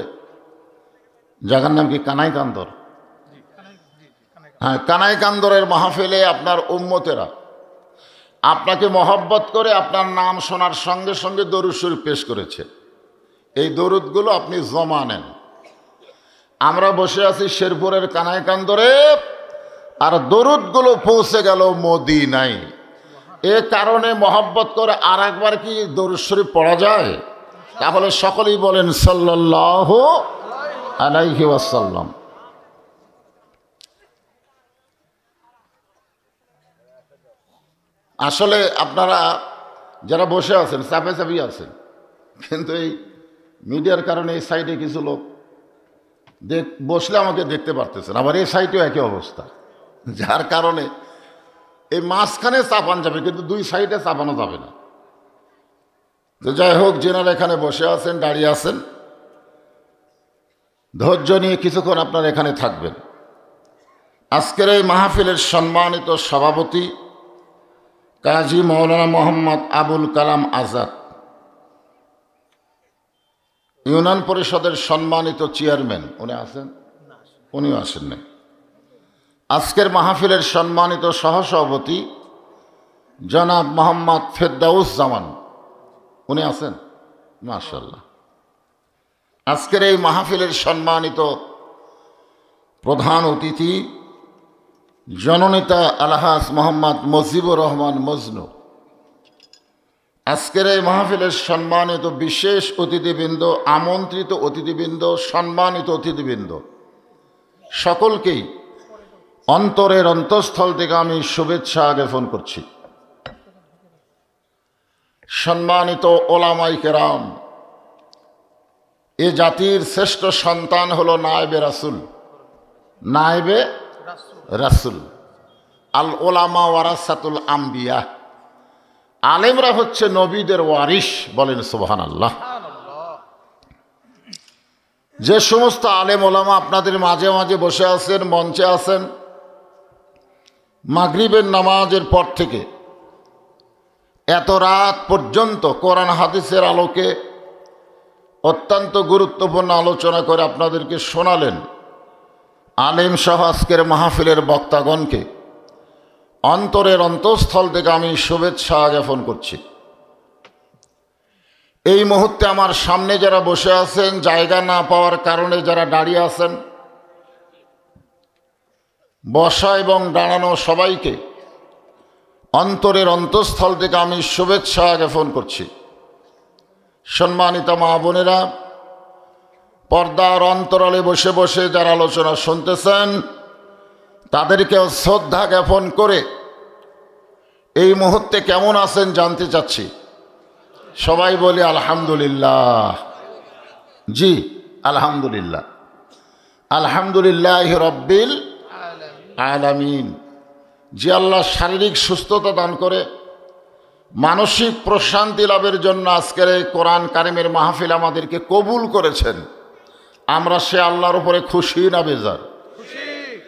জায়গার নাম কি কানাই কান্দর, হ্যাঁ কানাই কান্দরের মাহফিলে আপনার উম্মতেরা আপনাকে মহব্বত করে আপনার নাম শোনার সঙ্গে সঙ্গে দরুদ শরীফ পেশ করেছে। এই দরুদগুলো আপনি জমা নেন। আমরা বসে আছি শেরপুরের কানাই কান্দরে, আর দরুদগুলো পৌঁছে গেল মদিনায়। এ কারণে মহব্বত করে আর একবার কি দরুদ শরীফ পড়া যায়? তাহলে সকলেই বলেন সাল্লাল্লাহু আলাইহি ওয়াসাল্লাম। আসলে আপনারা যারা বসে আছেন চাপে চাপিয়ে আছেন, কিন্তু এই মিডিয়ার কারণে এই সাইডে কিছু লোক বসলে আমাকে দেখতে পারতেছেন, আবার এই সাইডেও একই অবস্থা, যার কারণে এই মাঝখানে চাপান যাবে কিন্তু দুই সাইডে চাপানো যাবে না। তো যাই হোক, যেনারা এখানে বসে আছেন দাঁড়িয়ে আছেন, ধৈর্য নিয়ে কিছুক্ষণ আপনারা এখানে থাকবেন। আজকের এই মাহফিলের সম্মানিত সভাপতি কাজী মৌলানা মোহাম্মদ আবুল কালাম আজাদ, ইউনিয়ন পরিষদের সম্মানিত চেয়ারম্যান, উনি আছেন? উনিও আসেন নাই। আজকের মাহফিলের সম্মানিত সহসভাপতি জনাব মোহাম্মদ ফেরদাউস জামান, উনি আছেন? মাশাআল্লাহ। আজকের এই মাহফিলের সম্মানিত প্রধান অতিথি জননেতা আলহাজ মোহাম্মদ মুজিবুর রহমান মজনু। আজকের এই মাহফিলের সম্মানিত বিশেষ অতিথিবৃন্দ, আমন্ত্রিত অতিথিবৃন্দ, সম্মানিত অতিথিবৃন্দ, সকলকেই অন্তরের অন্তঃস্থল থেকে আমি শুভেচ্ছা জ্ঞাপন করছি। সম্মানিত ওলামাই কেরাম, এ জাতির শ্রেষ্ঠ সন্তান হলো নায়েবে রাসূল, নায়েবে রাসূল। আল ওলামা ওয়ারাসাতুল আম্বিয়া, আলেমরা হচ্ছে নবীদের ওয়ারিস। বলেন সুবহানাল্লাহ। যে সমস্ত আলেম ওলামা আপনাদের মাঝে মাঝে বসে আছেন, মঞ্চে আছেন, মাগরিবের নামাজের পর থেকে এত রাত পর্যন্ত কোরআন হাদিসের আলোকে অত্যন্ত গুরুত্বপূর্ণ আলোচনা করে আপনাদেরকে শোনালেন, আলেম সহ আজকের মাহফিলের বক্তাগণকে অন্তরের অন্তঃস্থল থেকে আমি শুভেচ্ছা জ্ঞাপন করছি। এই মুহূর্তে আমার সামনে যারা বসে আছেন, জায়গা না পাওয়ার কারণে যারা দাঁড়িয়ে আছেন, বসা এবং দাঁড়ানো সবাইকে অন্তরের অন্তঃস্থল থেকে আমি শুভেচ্ছা জ্ঞাপন করছি। সম্মানিত মা বোনেরা, পর্দার অন্তরালে বসে বসে যারা আলোচনা শুনতেছেন তাদেরকেও শ্রদ্ধা জ্ঞাপন করে এই মুহূর্তে কেমন আছেন জানতে চাচ্ছি। সবাই বলি আলহামদুলিল্লাহ। জি আলহামদুলিল্লাহ, আলহামদুলিল্লাহ রব্বিল আলামিন, যে আল্লাহ শারীরিক সুস্থতা দান করে মানসিক প্রশান্তি লাভের জন্য আজকের এই কোরআন কারিমের মাহফিল আমাদেরকে কবুল করেছেন, আমরা সে আল্লাহর উপরে খুশি না বেজার?